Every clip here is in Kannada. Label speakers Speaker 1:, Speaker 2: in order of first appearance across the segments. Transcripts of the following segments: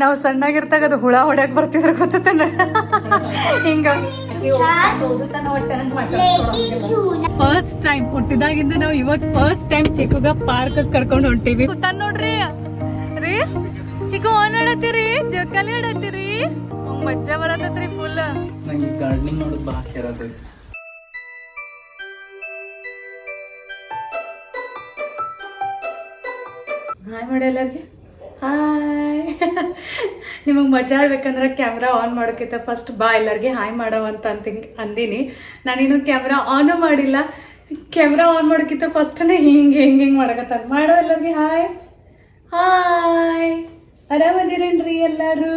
Speaker 1: ನಾವು ಸಣ್ಣಾಗಿರ್ತಾಗ ಅದು ಹುಳ ಹೊಡ್ಯಾಕ್ ಬರ್ತಿದ್ರ ಗೊತ್ತೇನ ಹಿಂಗ ಫಸ್ಟ್ ಟೈಮ್ ಹುಟ್ಟಿದಾಗಿಂದ ನಾವು ಇವತ್ತು ಫಸ್ಟ್ ಟೈಮ್ ಚಿಕ್ಕಗ ಪಾರ್ಕ್ ಕರ್ಕೊಂಡು ಹೊಂಟೀವಿ ತನ್ ನೋಡ್ರಿ ರೀ ಚಿಕ್ಕು ಓಡಾಡತ್ತೀರಿ ಜೋಕಾಲಿ ಆಡತ್ತೀರಿ ಮಜ್ಜಾ ಬರತೈತ್ರಿ ಫುಲ್.
Speaker 2: ನಂಗೆ ಗಾರ್ಡನಿಂಗ್ ಮಾಡೋದು ಭಾಳ ಸೇರತೈತಿ.
Speaker 1: ಹಾಯ್ ಮಾಡಿ ಎಲ್ಲರಿಗೆ ಹಾಯ್. ನಿಮಗೆ ಮಜಾ ಆಡ್ಬೇಕಂದ್ರೆ ಕ್ಯಾಮ್ರಾ ಆನ್ ಮಾಡೋಕ್ಕಿಂತ ಫಸ್ಟ್ ಬಾ ಎಲ್ಲರಿಗೆ ಹಾಯ್ ಮಾಡವಂತ ಅಂದೀನಿ. ನಾನಿನ್ನು ಕ್ಯಾಮ್ರಾ ಆನು ಮಾಡಿಲ್ಲ. ಕ್ಯಾಮ್ರಾ ಆನ್ ಮಾಡೋಕ್ಕಿಂತ ಫಸ್ಟನೇ ಹಿಂಗೆ ಹಿಂಗೆ ಹಿಂಗೆ ಮಾಡಕತ್ತ ಮಾಡೋ ಎಲ್ಲರಿಗೆ ಹಾಯ್ ಹಾಯ್. ಆರಾಮದಿರೇನ್ರಿ ಎಲ್ಲರೂ?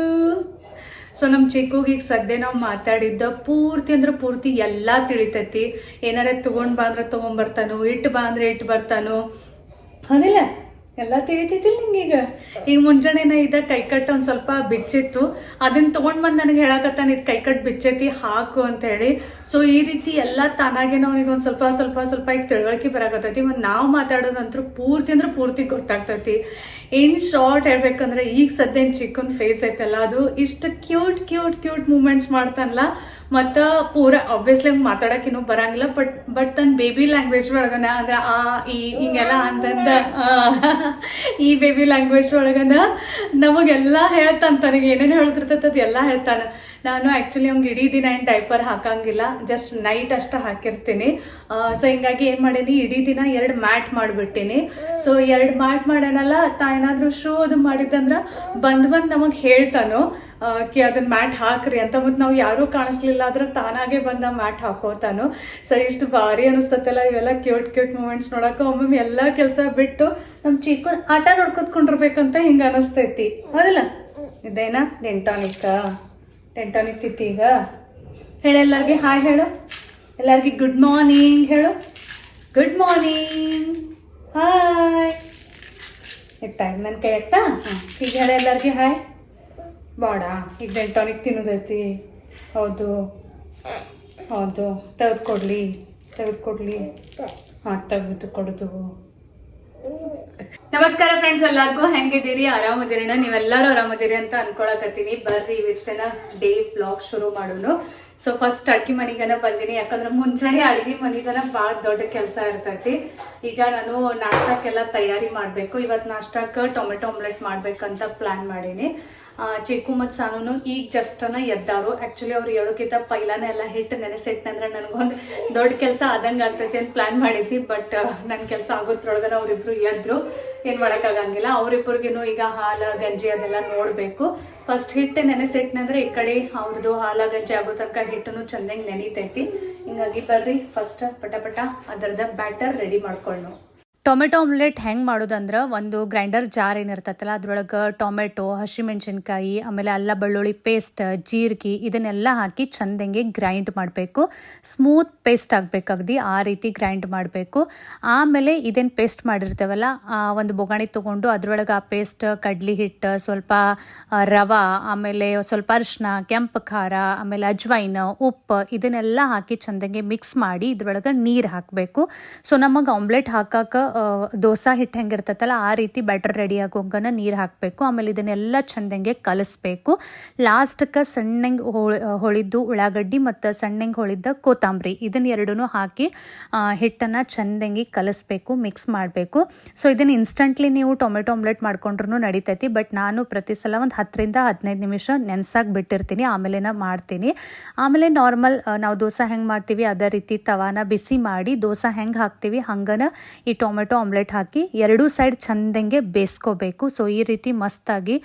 Speaker 1: ಸೊ ನಮ್ಮ ಚಿಕ್ಕುಗೆ ಈಗ ಸದ್ಯ ನಾವು ಮಾತಾಡಿದ್ದ ಪೂರ್ತಿ ಅಂದ್ರೆ ಪೂರ್ತಿ ಎಲ್ಲ ತಿಳಿತೈತಿ. ಏನಾರ ತೊಗೊಂಡು ಬಾ ಅಂದ್ರೆ ತೊಗೊಂಬರ್ತಾನು, ಇಟ್ಟು ಬಾ ಅಂದ್ರೆ ಇಟ್ಟು ಬರ್ತಾನು, ಹೌದಿಲ್ಲ? ಎಲ್ಲ ತಿಳಿತೈತಿಲ್ಲ ನಿಂಗೀಗ. ಈಗ ಮುಂಜಾನೆನ ಇದ್ದ ಕೈಕಟ್ಟು ಒಂದು ಸ್ವಲ್ಪ ಬಿಚ್ಚಿತ್ತು, ಅದನ್ನ ತೊಗೊಂಡು ಬಂದು ನನಗೆ ಹೇಳಕತ್ತಾನ ಇದು ಕೈಕಟ್ಟು ಬಿಚ್ಚೈತಿ ಹಾಕು ಅಂತ ಹೇಳಿ. ಸೊ ಈ ರೀತಿ ಎಲ್ಲ ತಾನಾಗೆ ನಾವು ಒಂದು ಸ್ವಲ್ಪ ಸ್ವಲ್ಪ ಸ್ವಲ್ಪ ಈಗ ತಿಳುವಳಿಕೆ ಬರಾಕತ್ತೈತಿ. ಮತ್ತು ನಾವು ಮಾತಾಡೋದಂತೂ ಪೂರ್ತಿ ಅಂದ್ರೆ ಪೂರ್ತಿ ಗೊತ್ತಾಗ್ತೈತಿ. ಇನ್ ಶಾರ್ಟ್ ಹೇಳ್ಬೇಕಂದ್ರೆ ಈಗ ಸದ್ಯ ಚಿಕ್ಕನ್ ಫೇಸ್ ಐತಲ್ಲ ಅದು ಇಷ್ಟು ಕ್ಯೂಟ್ ಕ್ಯೂಟ್ ಕ್ಯೂಟ್ ಮೂಮೆಂಟ್ಸ್ ಮಾಡ್ತಾನಲ್ಲ. ಮತ್ತು ಪೂರ ಆಬ್ವಿಯಸ್ಲಿ ಹಂಗೆ ಮಾತಾಡೋಕ್ಕಿನ್ನೂ ಬರಂಗಿಲ್ಲ. ಬಟ್ ತನ್ನ ಬೇಬಿ ಲ್ಯಾಂಗ್ವೇಜ್ ಒಳಗನ ಅಂದ್ರೆ ಆ ಈ ಹಿಂಗೆಲ್ಲ ಅಂತಂದ ಈ ಬೇಬಿ ಲ್ಯಾಂಗ್ವೇಜ್ ಒಳಗನ ನಮಗೆಲ್ಲ ಹೇಳ್ತಾನೆ. ತನಗೆ ಏನೇನು ಹೇಳ್ತಿರ್ತೈತೆ ಅದು ಎಲ್ಲ ಹೇಳ್ತಾನೆ. ನಾನು ಆ್ಯಕ್ಚುಲಿ ಅವ್ನಿಗೆ ಇಡೀ ದಿನ ಏನು ಡೈಪರ್ ಹಾಕಂಗಿಲ್ಲ, ಜಸ್ಟ್ ನೈಟ್ ಅಷ್ಟು ಹಾಕಿರ್ತೀನಿ. ಸೊ ಹಿಂಗಾಗಿ ಏನು ಮಾಡೀನಿ, ಇಡೀ ದಿನ 2 ಮ್ಯಾಟ್ ಮಾಡಿಬಿಟ್ಟಿನಿ. ಸೊ 2 ಮ್ಯಾಟ್ ಮಾಡ್ಯಾನಲ್ಲ, ಏನಾದರೂ ಶೋ ಅದು ಮಾಡಿದ್ದಂದ್ರೆ ಬಂದು ನಮಗೆ ಹೇಳ್ತಾನೋ ಕಿ ಅದನ್ನ ಮ್ಯಾಟ್ ಹಾಕ್ರಿ ಅಂತ. ಮತ್ತು ನಾವು ಯಾರೂ ಕಾಣಿಸ್ಲಿಲ್ಲ ಆದ್ರೆ ತಾನಾಗೆ ಬಂದ ಮ್ಯಾಟ್ ಹಾಕೋತಾನು. ಸೊ ಇಷ್ಟು ಭಾರಿ ಅನಿಸ್ತತ್ತಲ್ಲ ಇವೆಲ್ಲ ಕ್ಯೂಟ್ ಕ್ಯೂಟ್ ಮೂಮೆಂಟ್ಸ್ ನೋಡೋಕೆ. ಒಮ್ಮೊಮ್ಮೆ ಎಲ್ಲ ಕೆಲಸ ಬಿಟ್ಟು ನಮ್ಮ ಚಿಕ್ಕ ಆಟ ನೋಡ್ಕೊತ್ಕೊಂಡಿರ್ಬೇಕಂತ ಹಿಂಗೆ ಅನಿಸ್ತೈತಿ, ಹೌದಿಲ್ಲ? ಇದೇನಾ ಟೆಂಟಾನಿಕ್ ತಿತ್ತಿ. ಈಗ ಹೇಳು ಎಲ್ಲರಿಗೆ ಹಾಯ್ ಹೇಳು, ಎಲ್ಲರಿಗೆ ಗುಡ್ ಮಾರ್ನಿಂಗ್ ಹೇಳು. Good morning hi. ಇಟ್ಟಾಗ ನನ್ನ ಕೈ ಎತ್ತ. ಹಾಂ ಈಗ ಹೇಳ ಎಲ್ಲರಿಗೆ ಹಾಯ್. ಬಾಡ ಈಗ ಟೆಂಟಾನಿಕ್ ತಿನ್ನೋದೈತಿ. ಹೌದು ಹೌದು, ತೆಗೆದುಕೊಡ್ಲಿ ಹಾಂ ತೆಗೆದು ಕೊಡೋದು. ನಮಸ್ಕಾರ ಫ್ರೆಂಡ್ಸ್, ಎಲ್ಲರಿಗೂ ಹೆಂಗಿದ್ದೀರಿ? ಆರಾಮದಿರಿನ? ನೀವೆಲ್ಲರೂ ಆರಾಮದಿರಿ ಅಂತ ಅನ್ಕೊಳಕತ್ತೀನಿ. ಬರ್ರಿ ಇವತ್ತಿನ ಡೇ ಬ್ಲಾಗ್ ಶುರು ಮಾಡೋನು. ಸೊ ಫಸ್ಟ್ ಅಡ್ಗೆ ಮನೆಗನ ಬಂದೀನಿ, ಯಾಕಂದ್ರೆ ಮುಂಚೆನೇ ಅಡ್ಗೆ ಮನೆಗನ ಭಾಳ ದೊಡ್ಡ ಕೆಲಸ ಇರ್ತೈತಿ. ಈಗ ನಾನು ನಾಷ್ಟಕ್ಕೆಲ್ಲ ತಯಾರಿ ಮಾಡಬೇಕು. ಇವತ್ತು ನಾಷ್ಟಕ್ಕೆ ಟೊಮೆಟೊ ಆಮ್ಲೆಟ್ ಮಾಡ್ಬೇಕಂತ ಪ್ಲ್ಯಾನ್ ಮಾಡೀನಿ. ಚಿಕ್ಕು ಮತ್ತು ಸಾನು ಈಗ ಜಸ್ಟನ ಎದ್ದಾರು. ಆ್ಯಕ್ಚುಲಿ ಅವ್ರು ಹೇಳೋಕ್ಕಿಂತ ಪೈಲಾನೆ ಎಲ್ಲ ಹಿಟ್ಟು ನೆನೆಸಿಟ್ಟಂದ್ರೆ ನನಗೊಂದು ದೊಡ್ಡ ಕೆಲಸ ಆದಂಗೆ ಆಗ್ತೈತಿ ಅಂತ ಪ್ಲ್ಯಾನ್ ಮಾಡಿದ್ವಿ. ಬಟ್ ನನ್ನ ಕೆಲಸ ಆಗೋದ್ರೊಳಗನ ಅವರಿಬ್ರು ಎದ್ರು, ಏನು ಮಾಡೋಕ್ಕಾಗಂಗಿಲ್ಲ. ಅವರಿಬ್ಬರಿಗೂ ಈಗ ಹಾಲು ಗಂಜಿ ಅದೆಲ್ಲ ನೋಡಬೇಕು. ಫಸ್ಟ್ ಹಿಟ್ಟು ನೆನೆಸಿಟ್ಟನಂದ್ರೆ ಈ ಕಡೆ ಅವ್ರದ್ದು ಹಾಲು ಗಂಜಿ ಆಗೋ ತನಕ ಹಿಟ್ಟನ್ನು ಚೆಂದಂಗೆ ನೆನೀತೈತಿ. ಹಿಂಗಾಗಿ ಬರ್ರಿ ಫಸ್ಟ್ ಪಟ ಅದರದ ಬ್ಯಾಟರ್ ರೆಡಿ ಮಾಡ್ಕೊಂಡು. ಟೊಮೆಟೊ ಆಮ್ಲೆಟ್ ಹೆಂಗೆ ಮಾಡೋದಂದ್ರೆ, ಒಂದು ಗ್ರೈಂಡರ್ ಜಾರ್ ಏನಿರ್ತೈತಲ್ಲ ಅದ್ರೊಳಗೆ ಟೊಮೆಟೊ, ಹಸಿಮೆಣ್ಸಿನ್ಕಾಯಿ, ಆಮೇಲೆ ಅಲ್ಲ ಬೆಳ್ಳುಳ್ಳಿ ಪೇಸ್ಟ್, ಜೀರಿಗೆ ಇದನ್ನೆಲ್ಲ ಹಾಕಿ ಚಂದಂಗೆ ಗ್ರೈಂಡ್ ಮಾಡಬೇಕು. ಸ್ಮೂತ್ ಪೇಸ್ಟ್ ಆಗಬೇಕಾಗ್ದು ಆ ರೀತಿ ಗ್ರೈಂಡ್ ಮಾಡಬೇಕು. ಆಮೇಲೆ ಇದೇನು ಪೇಸ್ಟ್ ಮಾಡಿರ್ತೇವಲ್ಲ ಒಂದು ಬೊಗಾಣಿ ತೊಗೊಂಡು ಅದ್ರೊಳಗೆ ಆ ಪೇಸ್ಟ್, ಕಡ್ಲಿ ಹಿಟ್ಟು, ಸ್ವಲ್ಪ ರವೆ, ಆಮೇಲೆ ಸ್ವಲ್ಪ ಅರಿಶಿನ, ಕೆಂಪು ಖಾರ, ಆಮೇಲೆ ಅಜ್ವೈನ್, ಉಪ್ಪು ಇದನ್ನೆಲ್ಲ ಹಾಕಿ ಚಂದಂಗೆ ಮಿಕ್ಸ್ ಮಾಡಿ ಇದ್ರೊಳಗೆ ನೀರು ಹಾಕಬೇಕು. ಸೊ ನಮಗೆ ಆಮ್ಲೆಟ್ ಹಾಕಕ್ಕೆ ದೋಸೆ ಹಿಟ್ಟು ಹೆಂಗಿರ್ತೈತಲ್ಲ ಆ ರೀತಿ ಬ್ಯಾಟರ್ ರೆಡಿ ಆಗೋಂಗನ ನೀರು ಹಾಕಬೇಕು. ಆಮೇಲೆ ಇದನ್ನೆಲ್ಲ ಚಂದಂಗೆ ಕಲಿಸ್ಬೇಕು. ಲಾಸ್ಟ್ಗೆ ಸಣ್ಣಂಗೆ ಹೊಳಿದ್ದು ಉಳ್ಳಾಗಡ್ಡಿ ಮತ್ತು ಸಣ್ಣಂಗೆ ಹೊಳಿದ್ದ ಕೊತ್ತಂಬರಿ ಇದನ್ನ ಎರಡೂ ಹಾಕಿ ಹಿಟ್ಟನ್ನು ಚಂದಂಗೆ ಕಲಿಸ್ಬೇಕು, ಮಿಕ್ಸ್ ಮಾಡಬೇಕು. ಸೊ ಇದನ್ನು ಇನ್ಸ್ಟಂಟ್ಲಿ ನೀವು ಟೊಮೆಟೊ ಆಮ್ಲೆಟ್ ಮಾಡ್ಕೊಂಡ್ರೂ ನಡಿತೈತಿ. ಬಟ್ ನಾನು ಪ್ರತಿ ಸಲ ಒಂದು 10 ರಿಂದ 15 ನಿಮಿಷ ನೆನೆಸಾಗಿ ಬಿಟ್ಟಿರ್ತೀನಿ, ಆಮೇಲೆ ಮಾಡ್ತೀನಿ. ಆಮೇಲೆ ನಾರ್ಮಲ್ ನಾವು ದೋಸೆ ಹೆಂಗೆ ಮಾಡ್ತೀವಿ ಅದೇ ರೀತಿ ತವಾನ ಬಿಸಿ ಮಾಡಿ ದೋಸೆ ಹೆಂಗೆ ಹಾಕ್ತೀವಿ ಹಂಗನ ಈ ಟೊಮೆಟೊ ಆಮ್ಲೆಟ್ ಹಾಕಿ 2 ಸೈಡ್ ಚಂದಂಗೆ ಬೇಯಿಸ್ಕೋಬೇಕು. ಸೊ ಈ ರೀತಿ ಮಸ್ತಾಗಿ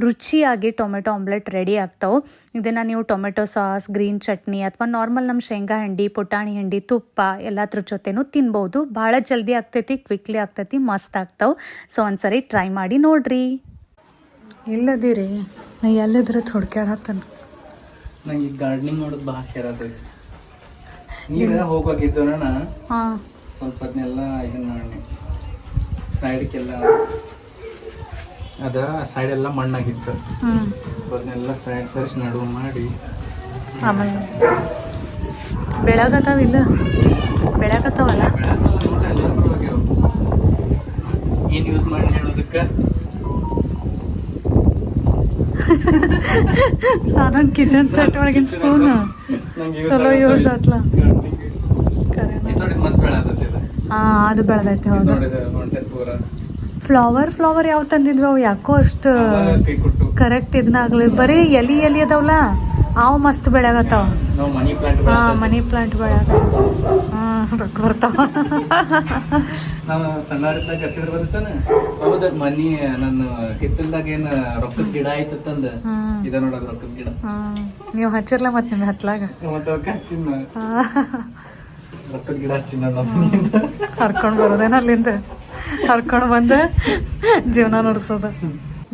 Speaker 1: ರುಚಿಯಾಗಿ ಟೊಮೆಟೊ ಆಮ್ಲೆಟ್ ರೆಡಿ ಆಗ್ತಾವೆ. ಇದನ್ನು ನೀವು ಟೊಮೆಟೊ ಸಾಸ್, ಗ್ರೀನ್ ಚಟ್ನಿ ಅಥವಾ ನಾರ್ಮಲ್ ನಮ್ಮ ಶೇಂಗಾ ಹಿಂಡಿ, ಪುಟಾಣಿ ಹಿಂಡಿ, ತುಪ್ಪ ಎಲ್ಲದ್ರ ಜೊತೆನೂ ತಿನ್ಬೋದು. ಭಾಳ ಜಲ್ದಿ ಆಗ್ತೈತಿ, ಕ್ವಿಕ್ಲಿ ಆಗ್ತೈತಿ, ಮಸ್ತ್ ಆಗ್ತಾವೆ. ಸೊ ಒಂದ್ಸರಿ ಟ್ರೈ ಮಾಡಿ ನೋಡ್ರಿ. ಇಲ್ಲದಿರಿ ನಾ ಎಲ್ಲಿದ್ರೆ ಹುಡ್ಕ್ಯಾಡತ್ತಾನ.
Speaker 2: ನಂಗೆ ಈ ಗಾರ್ಡನಿಂಗ್ ಮಾಡೋದು ಭಾಳ ಸೇರತೈತಿ. ನೀವೇ ಹೋಗ್ಬೇಕಿದ್ದು
Speaker 1: ಹಾಂ
Speaker 2: ಸ್ವಲ್ಪ ಅದನ್ನೆಲ್ಲ ಇದನ್ನ ಮಾಡಿ ಸೈಡ್ಗೆಲ್ಲ ಸೈಡೆಲ್ಲ ಮಣ್ಣಾಗಿತ್ತು. ಸೊ ಅದನ್ನೆಲ್ಲ ಸರಿಸಿ ನಡುವು ಮಾಡಿ
Speaker 1: ಆಮೇಲೆ ಬೆಳಗತ್ತಾವಿಲ್ಲ ಬೆಳಗತ್ತಾವಲ್ಲ
Speaker 2: ಏನು ಯೂಸ್ ಮಾಡಿ ಹೇಳೋದಕ್ಕೆ
Speaker 1: ಸಾನನ್ ಕಿಚನ್ ಸೆಟ್ ಒಳಗಿನ ಸ್ಪೂನ್ ಚಲೋ ಯೂಸ್ ಆತ್ಲ.
Speaker 2: ಮಸ್ತ್ ಬೆಳತೈತಿ ಇದು.
Speaker 1: ಹಾ ಅದು ಬೆಳೆದೈತೆ ಹೌದು.
Speaker 2: ನೋಡಿದ ಹೊಂಟೆ ಪೂರ
Speaker 1: ಫ್ಲವರ್ ಯಾವ ತಂದಿದ್ವಿ ಅವು ಯಾಕೋ ಅಷ್ಟು
Speaker 2: ಕೈ ಕೊಟ್ಟು
Speaker 1: ಕರೆಕ್ಟ್ ಇದನ್ನ ಆಗ್ಲಿ. ಬರೀ ಎಲಿ ಅದಾವಲ್ಲ ಅವು ಮಸ್ತ್ ಬೆಳೆಗತ್ತಾವ.
Speaker 2: ನಾವು ಮನಿ ಪ್ಲಾಂಟ್
Speaker 1: ಹಾ ಮನಿ ಪ್ಲಾಂಟ್ ಬೆಳೆಗ ರೊಕ್ಕ ಬರ್ತಾವ.
Speaker 2: ನಾವು ಸಣ್ಣವರಿದ್ದಾಗ ಗತ್ತಿದ್ರ ಬರುತ್ತಾನ ಹೌದ ಮನಿ ನನ್ನ ಹಿತ್ತಲ್ದಾಗ ಏನ್ ರೊಕ್ಕದ ಗಿಡ ಆಯ್ತಂದ ಇದ ನೋಡೋದು ರೊಕ್ಕದ ಗಿಡ.
Speaker 1: ನೀವು ಹಚ್ಚಿರ್ಲ ಮತ್ ನಿಮ್ ಹತ್ಲಾಗ
Speaker 2: ಮತ್ತೆ ಹಚ್ಚಿನ ರೊಕ್ಕದ ಗಿಡ ಹಚ್ಚಿನ
Speaker 1: ಹರ್ಕೊಂಡ್ ಬರೋದೇನ ಅಲ್ಲಿಂದ ಹರ್ಕೊಂಡ್ ಬಂದ ಜೀವನ ನಡೆಸೋದ.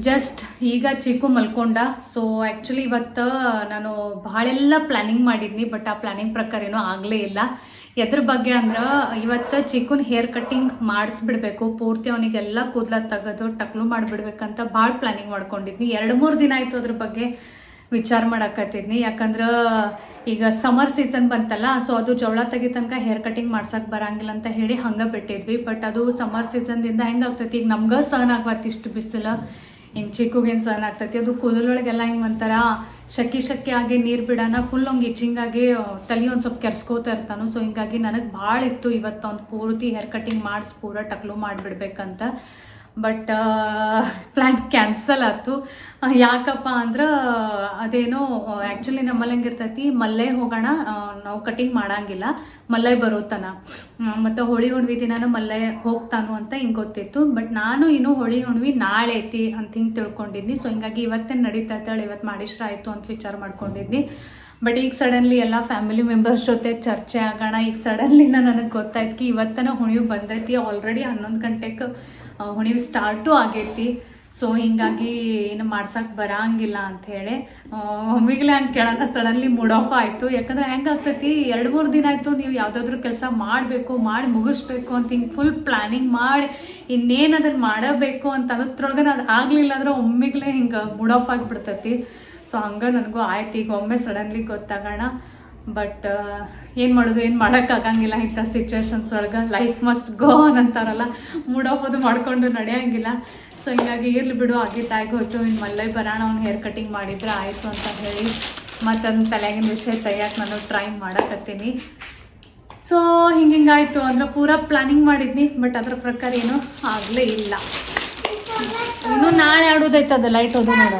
Speaker 1: ಜಸ್ಟ್ ಈಗ ಚಿಕ್ಕು ಮಲ್ಕೊಂಡ. ಸೊ ಆ್ಯಕ್ಚುಲಿ ಇವತ್ತು ನಾನು ಭಾಳೆಲ್ಲ ಪ್ಲ್ಯಾನಿಂಗ್ ಮಾಡಿದ್ನಿ, ಬಟ್ ಆ ಪ್ಲ್ಯಾನಿಂಗ್ ಪ್ರಕಾರ ಏನೂ ಆಗಲೇ ಇಲ್ಲ. ಎದ್ರ ಬಗ್ಗೆ ಅಂದ್ರೆ ಇವತ್ತು ಚಿಕ್ಕುನ ಹೇರ್ ಕಟ್ಟಿಂಗ್ ಮಾಡಿಸ್ಬಿಡ್ಬೇಕು, ಪೂರ್ತಿ ಅವನಿಗೆಲ್ಲ ಕೂದಲ ತೆಗೆದು ಟಕ್ಲು ಮಾಡಿಬಿಡ್ಬೇಕಂತ ಭಾಳ ಪ್ಲ್ಯಾನಿಂಗ್ ಮಾಡ್ಕೊಂಡಿದ್ನಿ. 2-3 ದಿನ ಆಯಿತು ಅದ್ರ ಬಗ್ಗೆ ವಿಚಾರ ಮಾಡಕತ್ತಿದ್ನಿ. ಯಾಕಂದ್ರೆ ಈಗ ಸಮರ್ ಸೀಸನ್ ಬಂತಲ್ಲ, ಸೊ ಅದು ಜವಳ ತೆಗಿ ತನಕ ಹೇರ್ ಕಟಿಂಗ್ ಮಾಡ್ಸಕ್ಕೆ ಬರಂಗಿಲ್ಲ ಅಂತ ಹೇಳಿ ಹಂಗೆ ಬಿಟ್ಟಿದ್ವಿ. ಬಟ್ ಅದು ಸಮರ್ ಸೀಸನ್ದಿಂದ ಹೆಂಗೆ ಆಗ್ತೈತಿ, ಈಗ ನಮ್ಗೆ ಸಹನ ಆಗ್ಬಾರ್ದು ಇಷ್ಟು ಬಿಸಿಲು, ಹಿಂಗೆ ಚಿಕ್ಕುಗೇನು ಸಹನ ಆಗ್ತೈತಿ. ಅದು ಕೂದಲೊಳಗೆಲ್ಲ ಹಿಂಗೆ ಒಂಥರ ಶಕ್ಕಿ ಆಗಿ ನೀರು ಬಿಡೋಣ ಫುಲ್ ಹಂಗೆ ಇಚ್ಚಿಂಗಾಗಿ ತಲೆ ಒಂದು ಸ್ವಲ್ಪ ಕೆರ್ಸ್ಕೋತಾ ಇರ್ತಾನು. ಸೊ ಹಿಂಗಾಗಿ ನನಗೆ ಭಾಳ ಇತ್ತು ಇವತ್ತು ಅವ್ನು ಪೂರ್ತಿ ಹೇರ್ ಕಟಿಂಗ್ ಮಾಡಿಸಿ ಪೂರ ಟಕ್ಲು ಮಾಡಿಬಿಡ್ಬೇಕಂತ. ಬಟ್ ಪ್ಲ್ಯಾನ್ ಕ್ಯಾನ್ಸಲ್ ಆಯ್ತು. ಯಾಕಪ್ಪ ಅಂದ್ರೆ ಅದೇನೋ ಆ್ಯಕ್ಚುಲಿ ನಮ್ಮಲ್ಲಿ ಹೆಂಗಿರ್ತೈತಿ, ಮಲ್ಲೈ ಹೋಗೋಣ ನಾವು ಕಟಿಂಗ್ ಮಾಡಂಗಿಲ್ಲ, ಮಲ್ಲೈ ಬರೋತನ ಮತ್ತು ಹೋಳಿ ಹುಣ್ವಿ ದಿನಾನು ಮಲ್ಲೈ ಹೋಗ್ತಾನು ಅಂತ ಹಿಂಗೆ ಗೊತ್ತಿತ್ತು. ಬಟ್ ನಾನು ಇನ್ನೂ ಹೋಳಿ ಹುಣ್ವಿ ನಾಳೆ ಐತಿ ಅಂತ ಹಿಂಗೆ ತಿಳ್ಕೊಂಡಿದ್ನಿ. ಸೊ ಹಿಂಗಾಗಿ ಇವತ್ತೇ ನಡೀತೈತಾಳೆ, ಇವತ್ತು ಮಾಡಿಸ್ರ ಆಯಿತು ಅಂತ ವಿಚಾರ ಮಾಡ್ಕೊಂಡಿದ್ನಿ. ಬಟ್ ಈಗ ಸಡನ್ಲಿ ಎಲ್ಲ ಫ್ಯಾಮಿಲಿ ಮೆಂಬರ್ಸ್ ಜೊತೆ ಚರ್ಚೆ ಆಗೋಣ. ಈಗ ಸಡನ್ಲಿ ನನಗೆ ಗೊತ್ತಾಯ್ತು ಇವತ್ತನ ಹುಣಿವು ಬಂದೈತಿ. ಆಲ್ರೆಡಿ 11 ಗಂಟೆಗೆ ಹುಣಿವು ಸ್ಟಾರ್ಟು ಆಗೈತಿ. ಸೊ ಹಿಂಗಾಗಿ ಏನು ಮಾಡ್ಸಕ್ಕೆ ಬರಂಗಿಲ್ಲ ಅಂಥೇಳಿ ಒಮ್ಮಿಗ್ಲೇ ಹಂಗೆ ಕೇಳೋಣ ಸಡನ್ಲಿ ಮೂಡ್ ಆಫ್ ಆಯಿತು. ಯಾಕಂದ್ರೆ ಹೆಂಗೆ ಆಗ್ತೈತಿ, 2-3 ದಿನ ಆಯಿತು ನೀವು ಯಾವುದಾದ್ರೂ ಕೆಲಸ ಮಾಡಬೇಕು, ಮಾಡಿ ಮುಗಿಸ್ಬೇಕು ಅಂತ ಹಿಂಗೆ ಫುಲ್ ಪ್ಲ್ಯಾನಿಂಗ್ ಮಾಡಿ ಇನ್ನೇನು ಅದನ್ನು ಮಾಡಬೇಕು ಅಂತ ಅನ್ನೋದ್ರೊಳಗೆ ಅದು ಆಗಲಿಲ್ಲ ಅಂದ್ರೆ ಒಮ್ಮಿಗ್ಲೇ ಹಿಂಗೆ ಮೂಡ್ ಆಫ್ ಆಗಿಬಿಡ್ತೈತಿ. ಸೊ ಹಂಗೆ ನನಗೂ ಆಯ್ತು ಈಗ ಒಮ್ಮೆ ಸಡನ್ಲಿ ಗೊತ್ತಾಗೋಣ. ಬಟ್ ಏನು ಮಾಡೋದು, ಏನು ಮಾಡೋಕ್ಕಾಗಂಗಿಲ್ಲ ಇಂಥ ಸಿಚುವೇಶನ್ಸ್ ಒಳಗೆ. ಲೈಫ್ ಮಸ್ಟ್ ಗೋ ಆನ್ ಅಂತಾರಲ್ಲ, ಮೂಡ್ ಆಫ್ ಅದು ಮಾಡ್ಕೊಂಡು ನಡೆಯೋಂಗಿಲ್ಲ. ಸೊ ಹಿಂಗಾಗಿ ಇರ್ಲಿ ಬಿಡು, ಆಗಿದ್ದಾಗಿ ಹೋಯ್ತು. ಇನ್ನು ಮಲ್ಲೈ ಬರೋಣ, ಅವ್ನು ಹೇರ್ ಕಟಿಂಗ್ ಮಾಡಿದ್ರೆ ಆಯಿತು ಅಂತ ಹೇಳಿ ಮತ್ತು ಅದನ್ನ ತಲೆಗಿನ ವಿಷಯ ತೆಗಿಯೋಕೆ ನಾನು ಟ್ರೈ ಮಾಡಕತ್ತೀನಿ. ಸೊ ಹಿಂಗಾಯ್ತು ಅಂದ್ರೆ ಪೂರಾ ಪ್ಲ್ಯಾನಿಂಗ್ ಮಾಡಿದ್ನಿ, ಬಟ್ ಅದ್ರ ಪ್ರಕಾರ ಏನೂ ಆಗಲೇ ಇಲ್ಲ. ಇನ್ನೂ ನಾಳೆ ಆಡೋದೈತೆ ಅದು ಲೈಟ್ ಹೋದು ನೋಡು,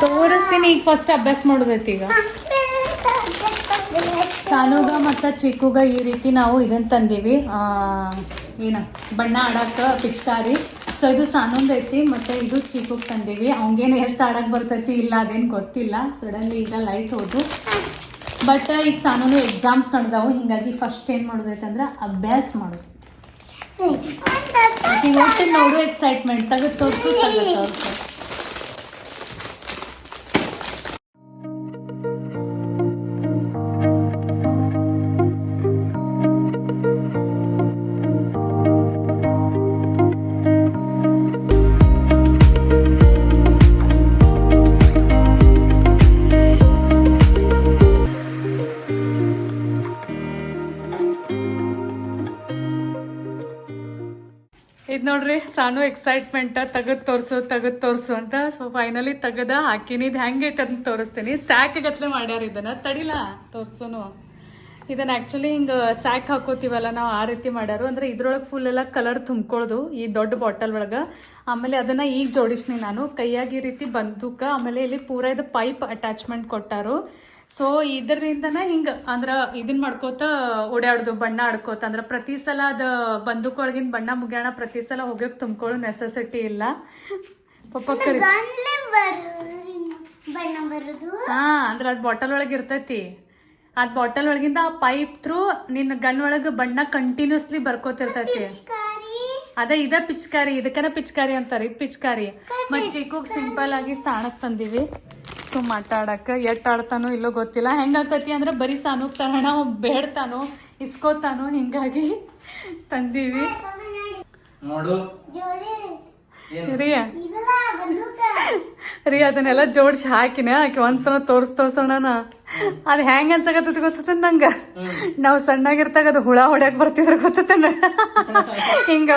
Speaker 1: ತೋರಿಸ್ತೀನಿ. ಈಗ ಫಸ್ಟ್ ಅಭ್ಯಾಸ ಮಾಡೋದೈತಿ. ಈಗ ಸಾನುಗ ಮತ್ತು ಚಿಕ್ಕುಗ ಈ ರೀತಿ ನಾವು ಇದನ್ನು ತಂದೀವಿ, ಏನು ಬಣ್ಣ ಆಡಕ್ಕೆ ಪಿಚ್ಕಾರಿ. ಸೊ ಇದು ಸಾನೊಂದು ಐತಿ ಮತ್ತು ಇದು ಚಿಕ್ಕುಗೆ ತಂದೀವಿ. ಅವಂಗೇನು ಎಷ್ಟು ಆಡಕ್ಕೆ ಬರ್ತೈತಿ ಇಲ್ಲ ಅದೇನು ಗೊತ್ತಿಲ್ಲ. ಸಡನ್ಲಿ ಈಗ ಲೈಟ್ ಹೋದು. ಬಟ್ ಈಗ ಸಾನೂನು ಎಕ್ಸಾಮ್ಸ್ ನಡೆದವು, ಹಿಂಗಾಗಿ ಫಸ್ಟ್ ಏನು ಮಾಡೋದೈತೆ ಅಂದ್ರೆ ಅಭ್ಯಾಸ ಮಾಡೋದು. ಈಗ ಒಟ್ಟು ನೋಡು ಎಕ್ಸೈಟ್ಮೆಂಟ್ ತೆಗೆದು ಅವ್ರು. ಇದು ನೋಡ್ರಿ ಸಾನು ಎಕ್ಸೈಟ್ಮೆಂಟ್, ತೆಗೆದು ತೋರಿಸು ಅಂತ. ಸೊ ಫೈನಲಿ ತೆಗೆದ ಹಾಕಿನಿ. ಇದು ಹೆಂಗೈತೆ ಅಂತ ತೋರಿಸ್ತೀನಿ. ಸ್ಯಾಕ್ ಗತ್ಲೆ ಮಾಡ್ಯಾರ ಇದನ್ನು, ತಡಿಲ್ಲ ತೋರ್ಸೋನು. ಇದನ್ನು ಆ್ಯಕ್ಚುಲಿ ಹಿಂಗೆ ಸ್ಯಾಕ್ ಹಾಕೋತೀವಲ್ಲ ನಾವು, ಆ ರೀತಿ ಮಾಡ್ಯಾರು. ಅಂದರೆ ಇದ್ರೊಳಗೆ ಫುಲ್ ಎಲ್ಲ ಕಲರ್ ತುಂಬ್ಕೊಳ್ದು ಈ ದೊಡ್ಡ ಬಾಟಲ್ ಒಳಗೆ. ಆಮೇಲೆ ಅದನ್ನು ಈಗ ಜೋಡಿಸ್ನಿ ನಾನು ಕೈಯಾಗಿ ಈ ರೀತಿ ಬಂದೂಕ. ಆಮೇಲೆ ಇಲ್ಲಿ ಪೂರ ಇದು ಪೈಪ್ ಅಟ್ಯಾಚ್ಮೆಂಟ್ ಕೊಟ್ಟಾರು. ಸೊ ಇದರಿಂದನೇ ಹಿಂಗೆ ಅಂದ್ರೆ ಇದನ್ನ ಮಾಡ್ಕೋತ ಓಡಾಡೋದು, ಬಣ್ಣ ಆಡ್ಕೋತ. ಅಂದ್ರೆ ಪ್ರತಿ ಸಲ ಅದು ಬಂದೂಕೊಳಗಿನ ಬಣ್ಣ ಮುಗ್ಯಾಣ ಪ್ರತಿ ಸಲ ಹೋಗೋಕೆ ತುಂಬ್ಕೊಳ್ಳೋ ನೆಸೆಸಿಟಿ ಇಲ್ಲ. ಪಪ್ಪಕ್ಕರಿ ಹಾಂ ಅಂದ್ರೆ ಅದು ಬಾಟಲ್ ಒಳಗೆ ಇರ್ತೈತಿ. ಅದು ಬಾಟಲ್ ಒಳಗಿಂದ ಆ ಪೈಪ್ ಥ್ರೂ ನಿನ್ನ ಗನ್ ಒಳಗೆ ಬಣ್ಣ ಕಂಟಿನ್ಯೂಸ್ಲಿ ಬರ್ಕೋತಿರ್ತೈತಿ. ಅದೇ ಇದ ಪಿಚ್ಕಾರಿ, ಇದಕ್ಕನ ಪಿಚ್ಕಾರಿ ಅಂತಾರೆ. ಇದು ಪಿಚ್ಕಾರಿ. ಮತ್ತು ಚಿಕ್ಕಗೆ ಸಿಂಪಲ್ ಆಗಿ ಸಾಣಕ್ ತಂದೀವಿ. ಸೊ ಆಟ ಆಡಕ್ಕೆ ಎಟ್ಟು ಆಡ್ತಾನೋ ಇಲ್ಲೋ ಗೊತ್ತಿಲ್ಲ. ಹೆಂಗಾಗ್ತೈತಿ ಅಂದ್ರೆ ಬರೀ ಸಾನುಗ್ ತರೋಣ, ಬೇಡ್ತಾನೋ ಇಸ್ಕೋತಾನೋ, ಹಿಂಗಾಗಿ ತಂದೀವಿ. ರೀ ಅದನ್ನೆಲ್ಲ ಜೋಡಿಸಿ ಹಾಕಿನ ಆಕೆ ಒಂದ್ಸಲ ತೋರ್ಸೋಣ. ಅದು ಹೆಂಗೆ ಅನ್ಸಕತ್ತೈತಿ ಗೊತ್ತ ನಂಗೆ, ನಾವು ಸಣ್ಣಾಗಿರ್ತಾಗ ಅದು ಹುಳ ಹೊಡ್ಯಾಕ್ ಬರ್ತಿದ್ರೆ ಗೊತ್ತ ಹಿಂಗ.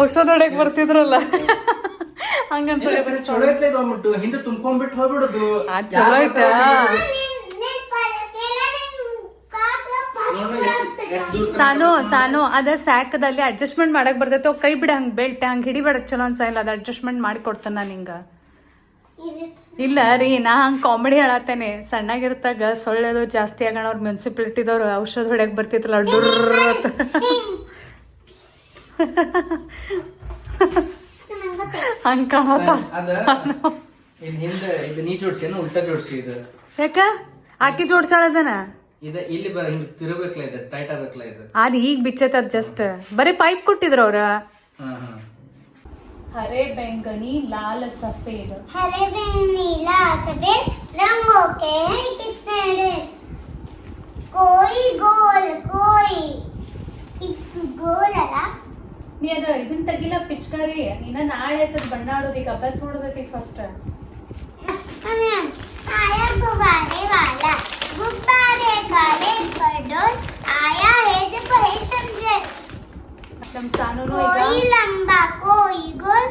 Speaker 1: ಔಷಧ ಹೊಡೆಯಕ್ ಬರ್ತಿದ್ರಲ್ಲ ಹಂಗಂತ
Speaker 2: ಚಲೋ ಐತ್ಲೆ ಇದು ಅಂದ್ಬಿಟ್ಟು ಹಿಂದೆ ತುಂಬ್ಕೊಂಡ್ಬಿಟ್ಟು ಹೋಗ್ಬಿಡುದು
Speaker 1: ಚಲೋ ಐತಾ ಸಾನು ಅದ ಸ್ಯಾಕದಲ್ಲಿ ಅಡ್ಜಸ್ಟ್ಮೆಂಟ್ ಮಾಡಕ್ ಬರ್ತೈತೆ ಅವ್ ಕೈ ಬಿಡ ಹಂಗ್ ಬೆಲ್ಟ್ ಹಂಗ್ ಹಿಡಿಬೇಡ ಚಲೋ ಅನ್ಸಲ್ಲ ಅದ ಅಡ್ಜಸ್ಟ್ಮೆಂಟ್ ಮಾಡಿ ಕೊಡ್ತಾನ ನಾ ನಿಂಗ ಇಲ್ಲ ರೀ ನಾ ಹಂಗ್ ಕಾಮಿಡಿ ಹೇಳತ್ತೇನೆ ಸಣ್ಣಾಗಿರ್ತಾಗ ಸೊಳ್ಳೆದು ಜಾಸ್ತಿ ಆಗೋಣ ಅವ್ರ ಮುನ್ಸಿಪಾಲಿಟಿದವ್ರು ಔಷಧ ಹೊಡ್ಯಾಕ್ ಬರ್ತಿತ್ತಲ್ಲ ಡುರ್ರ ಹಂಗ್ ಕಾಣತ್ತ
Speaker 2: ಹಿಂದೆ ಇದು ನೀ ಜೋಡ್ಸಿ ಉಲ್ಟಾ ಜೋಡ್ಸಿ ಇದು
Speaker 1: ಯಾಕ ಆಕಿ ಜೋಡ್ಸಾಳದನ
Speaker 2: ಇಲ್ಲಿ ಬರ ಹಿಂಗ್ ತಿರುಬೇಕಲ್ಲ ಇದು ಟೈಟ್ ಆಗ್ಬೇಕಲ್ಲ ಇದು
Speaker 1: ಅದ್ ಈಗ ಬಿಚ್ಚೈತದ ಜಸ್ಟ್ ಬರೀ ಪೈಪ್ ಕೊಟ್ಟಿದ್ರ ಅವ್ರ हरे बैंगनी लाल सफेद
Speaker 3: हरे बैंगनी लाल सफेद रंगों के हैं कितने ढेर कोई गोल कोई गोल ಅಲ್ಲ
Speaker 1: ನೀ ಅದ ಇದನ್ ತೆಗಿಲ್ಲ ಪಿಚ್ಕಾರಿ ಇನ್ನ ನಾಳೆ ಆಯ್ತದ ಬಣ್ಣ ಆಡೋದು ಈಗ ಅಭ್ಯಾಸ ಮಾಡೋದೈತಿ ಫಸ್ಟ್
Speaker 3: आया गुब्बारे वाला गुब्बारे का पर डोल आया है देखो है समझे
Speaker 1: ನಮ್ ಸಾನೂನು
Speaker 3: कोई
Speaker 1: ಈಗ
Speaker 3: लंबा कोई गोल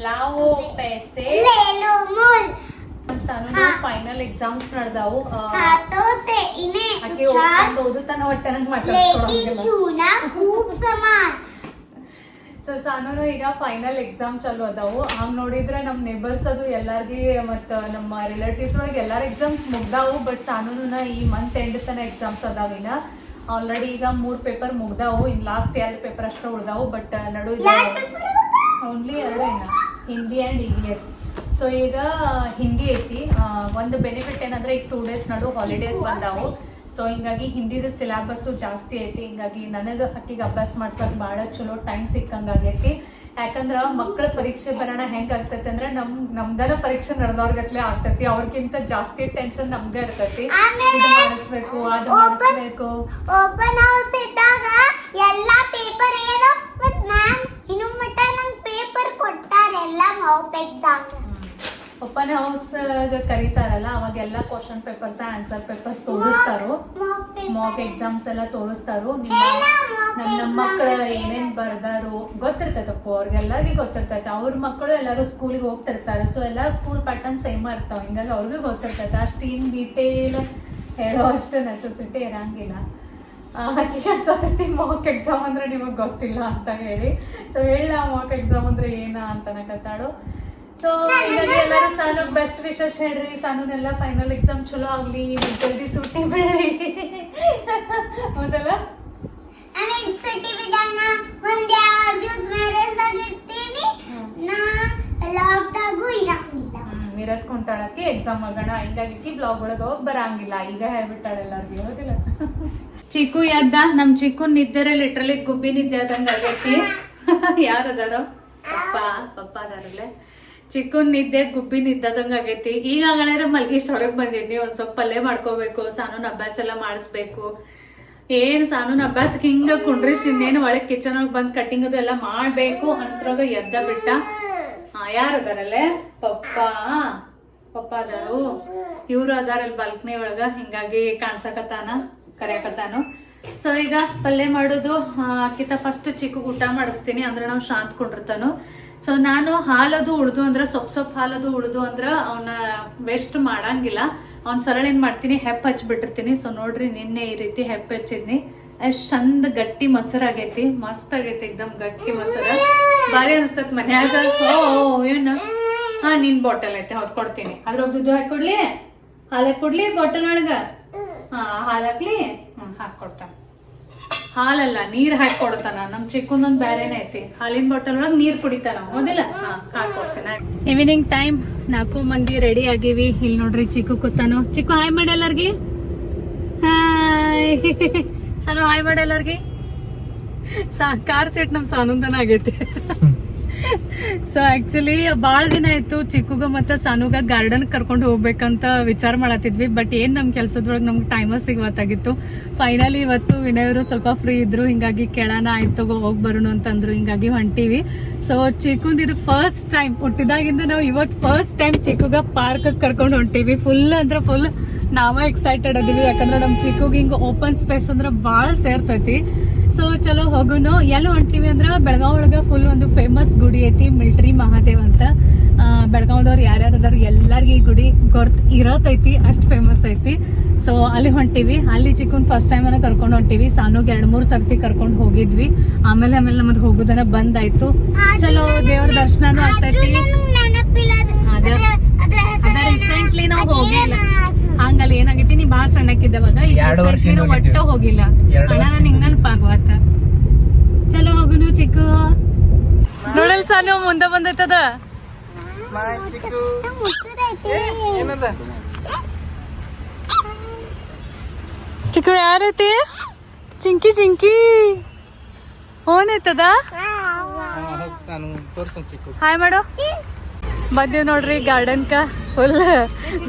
Speaker 1: ಲಾವೋ पैसे
Speaker 3: ले लो मोल
Speaker 1: ನಮ್ ಸಾನೂನು ಫೈನಲ್ ಎಕ್ಸಾಮ್ಸ್ ನಡೆದಾವು
Speaker 3: हाथों से इन्हें
Speaker 1: ಆಕೆ
Speaker 3: उछाल
Speaker 1: ಓದುತ್ತಾನ ಒಟ್ಟ ನಂಗೆ
Speaker 3: लेकिन
Speaker 1: ಮಾತಾಡ್ಕೊಡಂಗಿಲ್ಲ
Speaker 3: छूना खूब समान
Speaker 1: ಸೊ ಸಾನೂನು ಈಗ ಫೈನಲ್ ಎಕ್ಸಾಮ್ ಚಾಲು ಅದಾವು ಹಂಗ್ ನೋಡಿದ್ರೆ ನಮ್ ನೇಬರ್ಸ್ ಅದು ಎಲ್ಲಾರ್ಗಿ ಮತ್ತ ನಮ್ಮ ರಿಲೇಟಿವ್ಸ್ ಒಳಗೆ ಎಲ್ಲಾರ ಎಕ್ಸಾಮ್ಸ್ ಮುಗ್ದಾವು ಬಟ್ ಸಾನೂನ ಈ ಮಂತ್ ಎಂಡ್ ತನ ಎಕ್ಸಾಮ್ಸ್ ಅದಾವಿನ ಆಲ್ರೆಡಿ ಈಗ 3 ಪೇಪರ್ ಮುಗ್ದಾವು ಇನ್ ಲಾಸ್ಟ್ 2 ಪೇಪರ್ ಅಷ್ಟೇ ಉಳ್ದಾವು ಬಟ್ ನಡು only 2 Hindi and EVS so ಈಗ ಹಿಂದಿ ಐತಿ ಒಂದು ಬೆನಿಫಿಟ್ ಏನಂದ್ರೆ ಈಗ 2 ಡೇಸ್ ನಡು ಹಾಲಿಡೇಸ್ ಬಂದಾವು ಸೊ ಹಿಂಗಾಗಿ ಹಿಂದಿದ ಸಿಲೆಬಸ್ಸು ಜಾಸ್ತಿ ಐತಿ ಹಿಂಗಾಗಿ ನನಗೆ ಅಕ್ಕಿಗೆ ಅಭ್ಯಾಸ ಮಾಡ್ಸಕ್ ಭಾಳ ಚಲೋ ಟೈಮ್ ಸಿಕ್ಕಂಗ ಆಗೈತಿ ಯಾಕಂದ್ರ ಮಕ್ಕಳ ಪರೀಕ್ಷೆ ಬರೋಣ ಹೆಂಗ್ ಆಗ್ತೈತಿ ಅಂದ್ರೆ ನಮ್ದನ ಪರೀಕ್ಷೆ ನಡೆದವ್ರಗತ್ಲೆ ಆಗ್ತೈತಿ ಅವ್ರಿಗಿಂತ ಜಾಸ್ತಿ ಟೆನ್ಷನ್ ನಮ್ಗೆ ಇರ್ತೈತಿ ಇದು ಮಾಡಿಸ್ಬೇಕು ಅದು ಮಾಡಿಸ್ಬೇಕು
Speaker 3: ಓಪನ್ ಹೌಸ್ ಇದ್ದಾಗ ಎಲ್ಲಾ ಪೇಪರ್ ಏನೋ ಮತ್ ಮ್ಯಾಮ್ ಇನ್ನು ಮಟ್ಟ ನಂಗೆ ಪೇಪರ್ ಕೊಟ್ಟಾರೆ ಎಲ್ಲ ಮಾಕ್ ಎಕ್ಸಾಮ್
Speaker 1: ಓಪನ್ ಹೌಸ್ ಕರೀತಾರಲ್ಲ ಅವಾಗೆಲ್ಲ ಕ್ವಶನ್ ಪೇಪರ್ಸ್ ಆನ್ಸರ್ ಪೇಪರ್ಸ್ ತೋರಿಸ್ತಾರೋ ಮಾಕ್ ಎಕ್ಸಾಮ್ಸ್ ಎಲ್ಲ ತೋರಿಸ್ತಾರೋ ನಮ್ಮ ಮಕ್ಕಳ ಏನೇನ್ ಬರ್ದಾರು ಗೊತ್ತಿರ್ತೈತಪ್ಪ ಅವ್ರಿಗೆಲ್ಲರಿಗೂ ಗೊತ್ತಿರ್ತೈತೆ ಅವ್ರ ಮಕ್ಕಳು ಎಲ್ಲರೂ ಸ್ಕೂಲಿಗೆ ಹೋಗ್ತಿರ್ತಾರೆ ಸೊ ಎಲ್ಲಾರು ಸ್ಕೂಲ್ ಪ್ಯಾಟರ್ನ್ ಸೇಮ್ ಇರ್ತಾವ ಹಿಂಗಾಗಿ ಅವ್ರಿಗೂ ಗೊತ್ತಿರ್ತೈತೆ ಅಷ್ಟು ಇನ್ ಡೀಟೇಲ್ ಹೇಳೋ ಅಷ್ಟು ನೆಸೆಸಿಟಿ ಇರಂಗಿಲ್ಲ ಹಾಗೆ ಅನ್ಸತೈತಿ ಮಾಕ್ ಎಕ್ಸಾಮ್ ಅಂದ್ರೆ ನಿಮಗ್ ಗೊತ್ತಿಲ್ಲ ಅಂತ ಹೇಳಿ ಸೊ ಹೇಳ ಮಾಕ್ ಎಕ್ಸಾಮ್ ಅಂದ್ರೆ ಏನ ಅಂತನಕತ್ತಾಳು ಸೊ ಹೀಗಾಗಿ ಎಲ್ಲರೂ ಸಾನುಗ್ ಬೆಸ್ಟ್ ವಿಶಸ್ ಹೇಳ್ರಿ ಸಾನುನೆಲ್ಲ ಫೈನಲ್ ಎಕ್ಸಾಮ್ ಚಲೋ ಆಗ್ಲಿ ಜಲ್ದಿ ಸುಟ್ಟಿ ಬೆಳ್ಳಿ ಹೌದಲ್ಲ
Speaker 3: ಆಮೇಲೆ ಸುಟ್ಟಿ ಬಿಡಾನ ಒಂದ್ 2 ದಿವಸ ಮ್ಯಾರೇಜ್ ಆಗಿರ್ತೀನಿ ನಾ ಲಾಕ್ಡಾಗು ಇರಂಗಿಲ್ಲ
Speaker 1: ಮಿರಸ್ಕೊಂಟಾಳಕ್ಕೆ ಎಕ್ಸಾಮ್ ಆಗೋಣ ಹಿಂಗಾಗಿ ಬ್ಲಾಗ್ ಒಳಗೆ ಹೋಗಿ ಬರಂಗಿಲ್ಲ ಈಗ ಹೇಳ್ಬಿಟ್ಟಾಳ ಎಲ್ಲಾರ್ಗಿ ಹೌದಿಲ್ಲ ಚಿಕ್ಕು ಎದ್ದ ನಮ್ ಚಿಕ್ಕು ನಿದ್ದರೆ ಲಿಟ್ರಲಿ ಗುಬ್ಬಿ ನಿದ್ದೆ ಆದಂಗ ಆಗೈತಿ ಯಾರದಾರ ಪಪ್ಪ ಅದಾರಲ್ಲೇ ಚಿಕ್ಕನ್ ನಿದ್ದೆ ಗುಬ್ಬಿ ನಿದ್ದದಂಗ ಆಗೈತಿ ಈಗ ಆಗಳೇರ ಮಲ್ಗಿಷ್ಟ ಹೊರಗ್ ಬಂದಿದ್ನಿ ಒಂದ್ ಸ್ವಲ್ಪ ಪಲ್ಯ ಮಾಡ್ಕೋಬೇಕು ಸಾನೂನ್ ಅಭ್ಯಾಸ ಎಲ್ಲ ಮಾಡಿಸ್ಬೇಕು ಏನ್ ಸಾನೂನ್ ಅಭ್ಯಾಸಕ್ಕೆ ಹಿಂಗ ಕುಂಡ್ರಿಸಿ ಇನ್ನೇನು ಒಳಗ್ ಕಿಚನ್ ಒಳಗ್ ಬಂದ್ ಕಟ್ಟಿಂಗ್ ಅದು ಎಲ್ಲ ಮಾಡ್ಬೇಕು ಅಂತ್ರಾಗ ಎದ್ದ ಬಿಟ್ಟ ಯಾರದಾರಲ್ಲೇ ಪಪ್ಪ ಅದಾರು ಇವ್ರು ಅದಾರಲ್ಲಿ ಬಾಲ್ಕನಿ ಒಳಗ ಹಿಂಗಾಗಿ ಕಾಣ್ಸಕತ್ತಾನ ಕರ್ಯಾಕತ್ತಾನು ಸೊ ಈಗ ಪಲ್ಯ ಮಾಡೋದು ಆಕಿತ ಫಸ್ಟ್ ಚಿಕ್ಕ ಊಟ ಮಾಡಿಸ್ತೀನಿ ಅಂದ್ರೆ ನಾವು ಶಾಂತ್ ಕೊಂಡಿರ್ತಾನು ಸೊ ನಾನು ಹಾಲದು ಉಡ್ದು ಅಂದ್ರೆ ಸೊಪ್ಪು ಹಾಲದು ಉಡ್ದು ಅಂದ್ರ ಅವನ್ನ ವೇಸ್ಟ್ ಮಾಡಂಗಿಲ್ಲ ಅವ್ನ ಸರಳ ಏನ್ ಮಾಡ್ತೀನಿ ಹೆಪ್ಪ ಹಚ್ಬಿಟ್ಟಿರ್ತೀನಿ ಸೊ ನೋಡ್ರಿ ನಿನ್ನೆ ಈ ರೀತಿ ಹೆಪ್ಪ ಹಚ್ಚಿದ್ನಿ ಎಷ್ಟ್ ಚಂದ ಗಟ್ಟಿ ಮೊಸರು ಆಗೈತಿ ಮಸ್ತ್ ಆಗೈತಿ ಎಕ್ದಮ್ ಗಟ್ಟಿ ಮೊಸರು ಬಾರಿ ಅನ್ಸ್ತತ್ ಮನ್ಯಾಗ ಏನ ನಿನ್ ಬಾಟಲ್ ಐತೆ ಹೌದ್ ಕೊಡ್ತೀನಿ ಅದ್ರೊಳಗ್ ದುಡ್ಡು ಹಾಕೊಡ್ಲಿ ಹಾಲು ಹಾಕೊಡ್ಲಿ ಬಾಟಲ್ ಒಳಗ ಹಾಲ್ ಹಾಕ್ಲಿ ಹಾಕೊಡ್ತಾನ ಹಾಲಲ್ಲ ನೀರ್ ಹಾಕಿ ಕೊಡ್ತಾನ ನಮ್ ಚಿಕ್ಕಂದೊಂದ್ ಬ್ಯಾರೇನೆ ಐತಿ ಹಾಲಿನ ಬಾಟಲ್ ಒಳಗ್ ನೀರ್ ಕುಡಿತಾನ ಹೌದಿಲ್ಲ ಹಾಕೊಡ್ತಾನ ಈವ್ನಿಂಗ್ ಟೈಮ್ 4 ಮಂದಿ ರೆಡಿ ಆಗಿವಿ ಇಲ್ಲಿ ನೋಡ್ರಿ ಚಿಕ್ಕು ಕೂತಾನು ಚಿಕ್ಕು ಹಾಯ್ ಮಾಡಿ ಎಲ್ಲಾರ್ಗಿ ಹಾಯ್ ಸಾನು ಹಾಯ್ ಮಾಡಿ ಎಲ್ಲಾರ್ಗಿ ಕಾರ್ ಸೆಟ್ ನಮ್ ಸಾನಂದನ ಆಗೈತಿ ಸೊ ಆಕ್ಚುಲಿ ಬಾಳ ದಿನ ಆಯ್ತು ಚಿಕ್ಕುಗ ಮತ್ತ ಸಾನುಗ ಗಾರ್ಡನ್ ಕರ್ಕೊಂಡು ಹೋಗ್ಬೇಕಂತ ವಿಚಾರ ಮಾಡತ್ತಿದ್ವಿ ಬಟ್ ಏನ್ ನಮ್ ಕೆಲ್ಸದೊಳಗೆ ನಮ್ಗೆ ಟೈಮರ್ ಸಿಗವತ್ತಾಗಿತ್ತು ಫೈನಲಿ ಇವತ್ತು ವಿನಯವರು ಸ್ವಲ್ಪ ಫ್ರೀ ಇದ್ರು ಹಿಂಗಾಗಿ ಕೇಳೋಣ ಆಯ್ತು ಹೋಗ್ ಬರೋಣ ಅಂತಂದ್ರು ಹಿಂಗಾಗಿ ಹೊಂಟಿವಿ ಸೊ ಚಿಕ್ಕುಂದ್ ಇದು ಫಸ್ಟ್ ಟೈಮ್ ಹುಟ್ಟಿದಾಗಿಂದ ನಾವು ಇವತ್ತು ಫಸ್ಟ್ ಟೈಮ್ ಚಿಕ್ಕುಗ ಪಾರ್ಕ್ ಕರ್ಕೊಂಡು ಹೊಂಟಿವಿ ಫುಲ್ ಅಂದ್ರೆ ಫುಲ್ ನಾವ ಎಕ್ಸೈಟೆಡ್ ಅದೀವಿ ಯಾಕಂದ್ರೆ ನಮ್ ಚಿಕ್ಕುಗ್ ಹಿಂಗ ಓಪನ್ ಸ್ಪೇಸ್ ಅಂದ್ರೆ ಬಾಳ ಸೇರ್ತೈತಿ ಸೊ ಚಲೋ ಹೋಗುನು. ಎಲ್ಲಿ ಹೊಂಟಿವಿ ಅಂದ್ರ ಬೆಳಗಾವ್ ಒಳಗ ಫುಲ್ ಒಂದು ಫೇಮಸ್ ಗುಡಿ ಐತಿ, ಮಿಲ್ಟ್ರಿ ಮಹಾದೇವ್ ಅಂತ. ಬೆಳಗಾವ್ದವ್ರು ಯಾರ್ಯಾರು ಅದಾರ ಎಲ್ಲಾರ್ಗಿ ಈ ಗುಡಿ ಇರತೈತಿ, ಅಷ್ಟ್ ಫೇಮಸ್ ಐತಿ. ಸೊ ಅಲ್ಲಿ ಹೊಂಟಿವಿ. ಅಲ್ಲಿ ಚಿಕ್ಕನ್ ಫಸ್ಟ್ ಟೈಮ್ ಅನ್ನ ಕರ್ಕೊಂಡು ಹೊಂಟಿವಿ. ಸಾನುಗ್ 2-3 ಸರ್ತಿ ಕರ್ಕೊಂಡು ಹೋಗಿದ್ವಿ. ಆಮೇಲೆ ನಮ್ಮದ್ ಹೋಗುದನ ಬಂದ್ ಆಯ್ತು. ಚಲೋ ದೇವ್ರ ದರ್ಶನನೂ ಆಗ್ತೈತಿ. ಅದ ರೀಸೆಂಟ್ಲಿ ನಾವ್ ಹೋಗಿಲ್ಲ. ಹಂಗಲ್ಲ ಏನಾಗೈತಿ, ನೀ ಬಾಳ ಸಣ್ಣಕ್ಕಿದ್ದವಾಗ ಒಟ್ಟ ಹೋಗಿಲ್ಲ ಅಣ್ಣ. ನಾನ್ ಹಿಂಗನ್ ಪಾಗವತ್ತ. ಚಲೋ ಹೋಗುನು ಚಿಕ್ಕು. ನೋಡಲ್ ಸಾನು ಮುಂದೆ ಬಂದೈತದ. ಚಿಕ್ಕು ಯಾರೈತಿ? ಚಿಂಕಿ ಚಿಂಕಿ ಓನ್ ಐತದ. ಹಾಯ್ ಮಾಡು. ಬಂದೀವಿ ನೋಡ್ರಿ ಗಾರ್ಡನ್ಕ. ಫುಲ್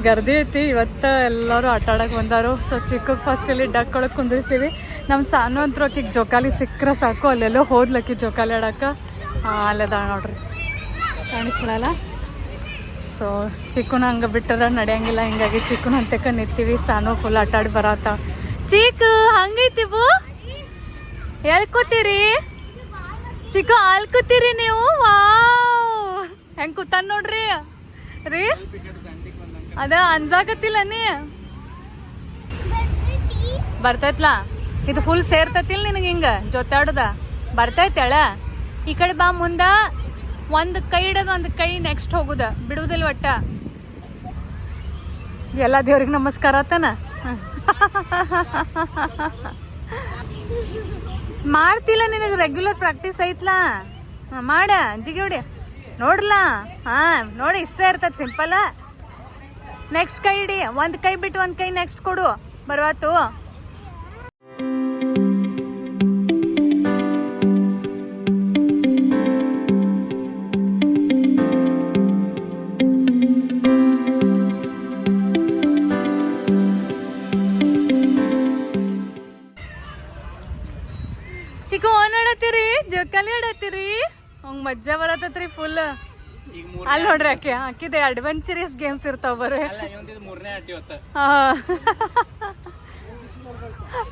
Speaker 1: ಗರ್ದಿ ಐತಿ ಇವತ್ತ. ಎಲ್ಲರೂ ಆಟ ಆಡಕ್ ಬಂದಾರು. ಸೊ ಚಿಕ್ಕಗ್ ಫಸ್ಟ್ ಇಲ್ಲಿ ಡಕ್ ಒಳಗ್ ಕುಂದಿರ್ಸ್ತೀವಿ. ನಮ್ ಸಾನು ಅಂತೂ ಆಕಿಗೆ ಜೋಕಾಲಿ ಸಿಕ್ಕ್ರ ಸಾಕು. ಅಲ್ಲೆಲ್ಲೋ ಹೋದ್ಲಕ್ಕಿ ಜೋಕಾಲಿ ಆಡಕ್ಕ. ಅಲ್ಲದ ನೋಡ್ರಿ, ಕಾಣಿಸ್ಕೊಳಲ್ಲ. ಸೊ ಚಿಕ್ಕನ ಹಂಗ ಬಿಟ್ಟರ ನಡೆಯಂಗಿಲ್ಲ. ಹಿಂಗಾಗಿ ಚಿಕ್ಕನ ಅಂತಕ ನಿಂತೀವಿ. ಸಾನು ಫುಲ್ ಆಟ ಆಡಿ ಬರತ್ತ. ಚಿಕ್ಕು ಹಂಗೈತಿವು. ಎಲ್ ಕೂತೀರಿ ಚಿಕ್ಕು? ಅಲ್ಲಿ ಕೂತೀರಿ ನೀವು? ವಾವ್, ಹೆಂಗ್ ಕೂತಾನ ನೋಡ್ರಿ ರೀ. ಅದ ಅನ್ಸಾಕತ್ತಿಲ್ಲ ನೀ. ಬರ್ತೈತ್ಲಾ ಇದು ಫುಲ್ ಸೇರ್ತತಿಲ್ ನಿನಗೆ. ಹಿಂಗ ಜೊತಾಡುದ ಬರ್ತೈತಳ. ಈ ಕಡೆ ಬಾ. ಮುಂದ ಒಂದ್ ಕೈ ಹಿಡೋದು, ಒಂದ್ ಕೈ ನೆಕ್ಸ್ಟ್ ಹೋಗುದ, ಬಿಡುವುದಿಲ್ಲ ಒಟ್ಟ. ಎಲ್ಲ ದೇವ್ರಿಗೆ ನಮಸ್ಕಾರ ಆತನ. ಮಾಡ್ತಿಲ್ಲ ನಿನಗೆ ರೆಗ್ಯುಲರ್ ಪ್ರಾಕ್ಟೀಸ್ ಐತ್ಲಾ. ಮಾಡ ಜಿಗಿ ಹೊಡಿ ನೋಡ್ಲಾ. ಹಾ ನೋಡಿ, ಇಷ್ಟ ಇರ್ತದ ಸಿಂಪಲ್. ನೆಕ್ಸ್ಟ್ ಕೈ ಹಿಡಿ. ಒಂದ್ ಕೈ ಬಿಟ್ಟು ಒಂದ್ ಕೈ ನೆಕ್ಸ್ಟ್ ಕೊಡು. ಬರ್ವಾತು. ಚಿಕ್ಕು ಓನ್ ಆಡತ್ತೀರಿ, ಜೋಕಾಲಿ ಆಡತ್ತೀರಿ. ಹಂಗ ಮಜ್ಜಾ ಬರತತ್ರಿ ಫುಲ್. ಅಲ್ಲಿ ನೋಡ್ರಿ ಆಕಿದೆ ಅಡ್ವೆಂಚರಸ್ ಗೇಮ್ಸ್ ಇರ್ತಾವ ಬರ್ರಿ.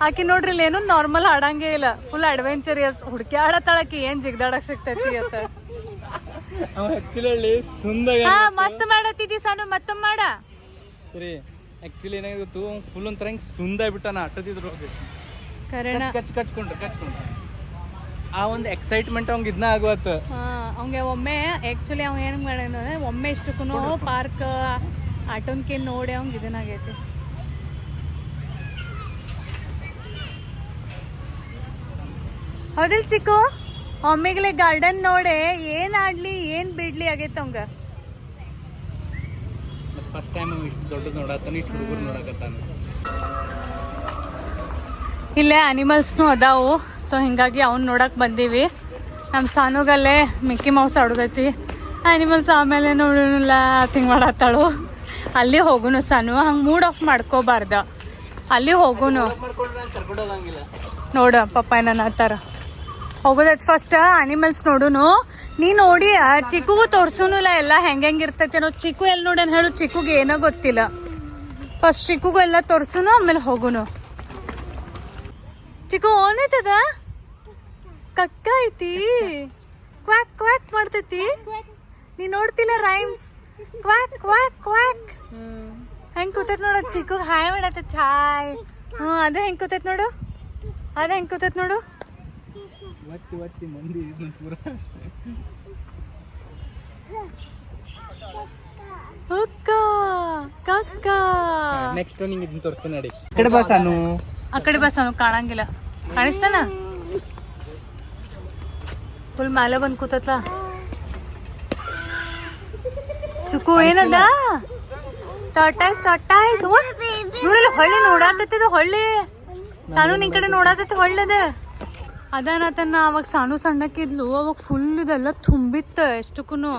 Speaker 1: ಆಕಿ ನೋಡ್ರಿ ಇಲ್ಲಿ ಏನು ನಾರ್ಮಲ್ ಆಡಂಗೇ ಇಲ್ಲ, ಫುಲ್ ಅಡ್ವೆಂಚರಿಯಸ್. ಹುಡುಕಿ ಆಡತ್ತಾಳಕಿ ಏನ್ ಜಿಗ್ದಾಡಕ್ ಸಿಗ್ತೈತಿ ಅತ್ತ. ಮಸ್ತ್ ಮಾಡತ್ತಿದ್ದಿ ಸಾನು, ಮತ್ತೊಮ್ಮೆ ಮಾಡ.
Speaker 2: ಸರಿ, ಆಕ್ಚುಲಿ ಏನಾಗಿತ್ತು, ಫುಲ್ ಒಂಥರ ಹಿಂಗ್ ಸುಂದಾಗ್ಬಿಟ್ಟಾನ ಆಟದಿದ್ರು. ಕಚ್ಕೊಂಡ್ರೆ ಆ ಒಂದು ಎಕ್ಸೈಟ್ಮೆಂಟ್ ಅವಂಗ ಇದನ್ನ ಆಗುವತ್ತ.
Speaker 1: ಅವಂಗೆ ಒಮ್ಮೆ ಆಕ್ಚುಲಿ ಅವ್ ಏನ್ ಮಾಡ್ಯಾನ, ಒಮ್ಮೆ ಇಷ್ಟಕ್ಕೂ ಪಾರ್ಕ್ ಆಟೋನ್ಕಿ ನೋಡಿ ಅವಂಗ ಇದನ್ನಾಗೈತಿ. ಹೌದಿಲ್ ಚಿಕ್ಕು? ಒಮ್ಮೆಗ್ಲೆ ಗಾರ್ಡನ್ ನೋಡೆ ಏನ್ ಆಡ್ಲಿ ಏನ್ ಬಿಡ್ಲಿ ಆಗೈತ ಅವಂಗ.
Speaker 2: ಫಸ್ಟ್ ಟೈಮ್ ಇಷ್ಟು ದೊಡ್ಡದು ನೋಡತ್ತಾನ, ಇಷ್ಟು ಹುಡುಗರು ನೋಡಕತ್ತಾನ.
Speaker 1: ಇಲ್ಲೇ ಅನಿಮಲ್ಸ್ನು ಅದಾವು. ಸೊ ಹಿಂಗಾಗಿ ಅವ್ನು ನೋಡಕ್ ಬಂದೀವಿ. ನಮ್ಮ ಸಾನುಗಲ್ಲೇ ಮಿಕ್ಕಿ ಮೌಸ್ ಆಡೋದೈತಿ. ಅನಿಮಲ್ಸ್ ಆಮೇಲೆ ನೋಡೋಣ ಥಿಂಗ್ ಮಾಡತ್ತಾಳು. ಅಲ್ಲಿ ಹೋಗುನು ಸಾನು, ಹಂಗೆ ಮೂಡ್ ಆಫ್ ಮಾಡ್ಕೋಬಾರ್ದ. ಅಲ್ಲಿ ಹೋಗುನು. ನೋಡು ಪಪ್ಪ ನನ್ನ ಹತ್ತಾರ ಹೋಗೋದೈತಿ. First animals ನೋಡುನು. ನೀ ನೋಡಿ ಚಿಕ್ಕಗೂ ತೋರ್ಸುನುಲ್ಲ ಎಲ್ಲ ಹೆಂಗಿರ್ತೈತಿ ಅನ್ನೋ. ಚಿಕ್ಕು ಎಲ್ಲಿ ನೋಡೇನು ಹೇಳು? ಚಿಕ್ಕುಗೆ ಏನೋ ಗೊತ್ತಿಲ್ಲ. ಫಸ್ಟ್ ಚಿಕ್ಕಗೂ ಎಲ್ಲ ತೋರ್ಸುನು, ಆಮೇಲೆ ಹೋಗುನು. ಚಿಕ್ಕು ಓನೈತದ? ಕಕ್ಕ ಐತಿ, ಕ್ವಾಕ್ ಕ್ವಾಕ್ ಮಾಡ್ತೈತಿ. ನೀ ನೋಡ್ತಿಲ್ಲ ರೈಮ್ಸ್? ಕ್ವಾಕ್ ಕ್ವಾಕ್ ಕ್ವಾಕ್ ಹೆಂಗ್ ಕೂತೈತ್ ನೋಡು. ಚಿಕ್ಕು ಹಾಯ್ ಮಾಡತ್ತೈತಿ. ಹಾಯ್. ಅದೇ ಹೆಂಗ್ ಕೂತೈತ್ ನೋಡು, ಅದೇ ಹೆಂಗ್ ಕೂತೈತ್ ನೋಡು.
Speaker 2: ನೆಕ್ಸ್ಟ್ ನಿಂಗೆ ಇದನ್ನ ತೋರಿಸ್ತೀನಿ ನಡಿ. ಆ ಕಡೆ ಬಾ ಸಾನು.
Speaker 1: ಆ ಕಡೆ ಬಾ ಸಾನು, ಕಾಣಂಗಿಲ್ಲ. ಕಾಣಿಸ್ತಾನ? ಫುಲ್ ಮೇಲೆ ಬಂದ್ ಕೂತತ್ಲ. ಚಿಕ್ಕು ಏನದ? ಟಾಟಾಯ್ಸ್ ಟಾಟಾಯ್ಸ್ ನೋಡಲ್ಲ. ಹೊಳ್ಳಿ ನೋಡಾತೈತಿದ ಹೊಳ್ಳಿ. ಸಾನು ನಿನ್ ಕಡೆ ನೋಡಾತೈತಿ ಹೊಳ್ಳದ. ಅದನ್ನತನ ಅವಾಗ ಸಾನು ಸಣ್ಣಕ್ಕಿದ್ಲು, ಅವಾಗ ಫುಲ್ ಇದೆಲ್ಲ ತುಂಬಿತ್ತ ಎಷ್ಟಕ್ಕೂನು.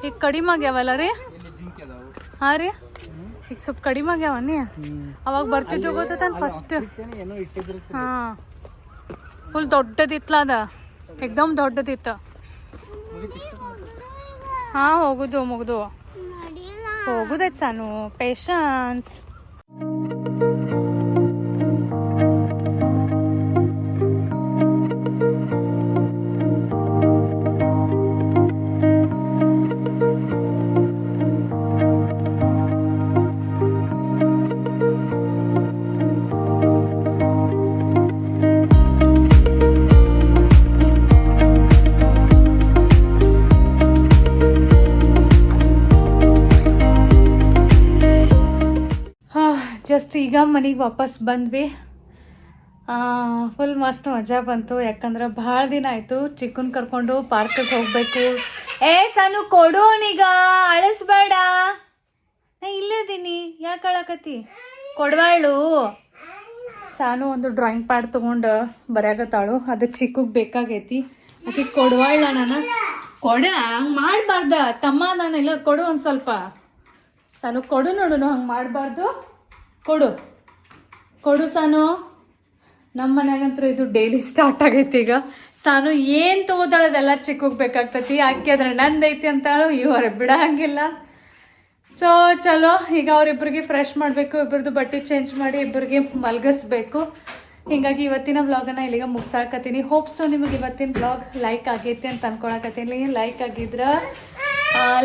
Speaker 1: ಈಗ ಕಡಿಮೆ ಆಗ್ಯಾವಲ್ಲ ರೀ? ಹಾ ರೀ, ಈಗ ಸ್ವಲ್ಪ ಕಡಿಮೆ ಆಗ್ಯಾವ ನೀ. ಅವಾಗ ಬರ್ತಿದ್ವು ಗೊತ್ತ ಫಸ್ಟ್. ಹಾ, ಫುಲ್ ದೊಡ್ಡದಿತ್ಲ ಅದ, ಎಕ್ದಮ್ ದೊಡ್ಡದಿತ್ತ. ಹಾ ಹೋಗುದು ಮುಗ್ದು ಹೋಗುದೈತ್ ಸಾನು. ಪೇಶನ್ಸ್. ಈಗ ಮನೆಗೆ ವಾಪಸ್ ಬಂದ್ವಿ. ಫುಲ್ ಮಸ್ತ್ ಮಜಾ ಬಂತು, ಯಾಕಂದ್ರೆ ಭಾಳ ದಿನ ಆಯಿತು. ಚಿಕ್ಕನ್ ಕರ್ಕೊಂಡು ಪಾರ್ಕಿಗೆ ಹೋಗಬೇಕು. ಸಾನು ಕೊಡು ಅವನೀಗ, ಅಳಿಸ್ಬೇಡ. ನಾ ಇಲ್ಲದೀನಿ, ಯಾಕೆ ಅಳಕತ್ತಿ? ಕೊಡ್ವಾಳು. ಸಾನು ಒಂದು ಡ್ರಾಯಿಂಗ್ ಪ್ಯಾಡ್ ತೊಗೊಂಡು ಬರೆಯಾಕತ್ತಾಳು, ಅದು ಚಿಕ್ಕಗೆ ಬೇಕಾಗೈತಿ. ಆಕೆ ಕೊಡ್ವಾಳ ನಾನು ಕೊಡ, ಹಂಗೆ ಮಾಡಬಾರ್ದ ತಮ್ಮ, ನಾನೆಲ್ಲ ಕೊಡು ಒಂದು ಸ್ವಲ್ಪ. ಸಾನು ಕೊಡು, ನೋಡು ಹಂಗೆ ಮಾಡಬಾರ್ದು. ಕೊಡು ಕೊಡು ಸಾನು. ನಮ್ಮ ಮನ್ಯಾಗಂತೂ ಇದು ಡೈಲಿ ಸ್ಟಾರ್ಟ್ ಆಗೈತಿ. ಈಗ ಸಾನು ಏನು ತೊಗೋತಾಳದೆಲ್ಲ ಚಿಕ್ಕಗೆ ಬೇಕಾಗ್ತೈತಿ. ಆಕೆ ಅದ್ರ ನಂದೈತಿ ಅಂತಾಳು, ಇವರೇ ಬಿಡಂಗಿಲ್ಲ. ಸೊ ಚಲೋ, ಈಗ ಅವ್ರಿಬ್ರಿಗೆ ಫ್ರೆಶ್ ಮಾಡಬೇಕು, ಇಬ್ಬರದು ಬಟ್ಟೆ ಚೇಂಜ್ ಮಾಡಿ ಇಬ್ಬರಿಗೆ ಮಲಗಿಸ್ಬೇಕು. ಹೀಗಾಗಿ ಇವತ್ತಿನ ವ್ಲಾಗನ್ನು ಇಲ್ಲಿಗೆ ಮುಗಿಸಾಕತ್ತೀನಿ. ಹೋಪ್ಸು ನಿಮಗೆ ಇವತ್ತಿನ ವ್ಲಾಗ್ ಲೈಕ್ ಆಗೈತಿ ಅಂತ ಅನ್ಕೊಳಕತ್ತೀನಿ. ಲೈಕ್ ಆಗಿದ್ರೆ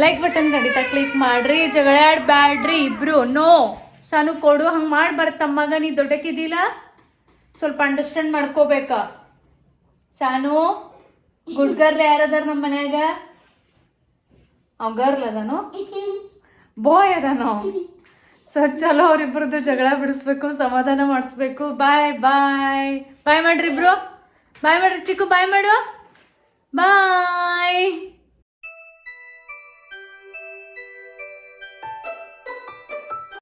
Speaker 1: ಲೈಕ್ ಬಟನ್ ಖಂಡಿತ ಕ್ಲಿಕ್ ಮಾಡ್ರಿ. ಜಗಳ ಆಡ್ಬ್ಯಾಡ್ರಿ ಇಬ್ರು. ನೋ ಸಾನು ಕೊಡು, ಹಂಗೆ ಮಾಡಿ ಬರ್ತಮ್ಮಗ, ನೀ ದೊಡ್ಡಕ್ಕಿದ್ದಿಲ್ಲ, ಸ್ವಲ್ಪ ಅಂಡರ್ಸ್ಟ್ಯಾಂಡ್ ಮಾಡ್ಕೋಬೇಕ. ಸಾನು ಗುಡ್ಗರ್ಲ ಯಾರದಾರ ನಮ್ಮ ಮನ್ಯಾಗ? ಅವ್ ಗರ್ಲ್ ಅದಾನು, ಬಾಯ್ ಅದಾನು. ಸೊ ಚಲೋ, ಅವ್ರಿಬ್ರದ್ದು ಜಗಳ ಬಿಡಿಸ್ಬೇಕು, ಸಮಾಧಾನ ಮಾಡಿಸ್ಬೇಕು. ಬಾಯ್ ಬಾಯ್ ಬಾಯ್ ಮಾಡ್ರಿ ಇಬ್ರು. ಬಾಯ್ ಮಾಡ್ರಿ ಚಿಕ್ಕು, ಬಾಯ್ ಮಾಡು. ಬಾಯ್.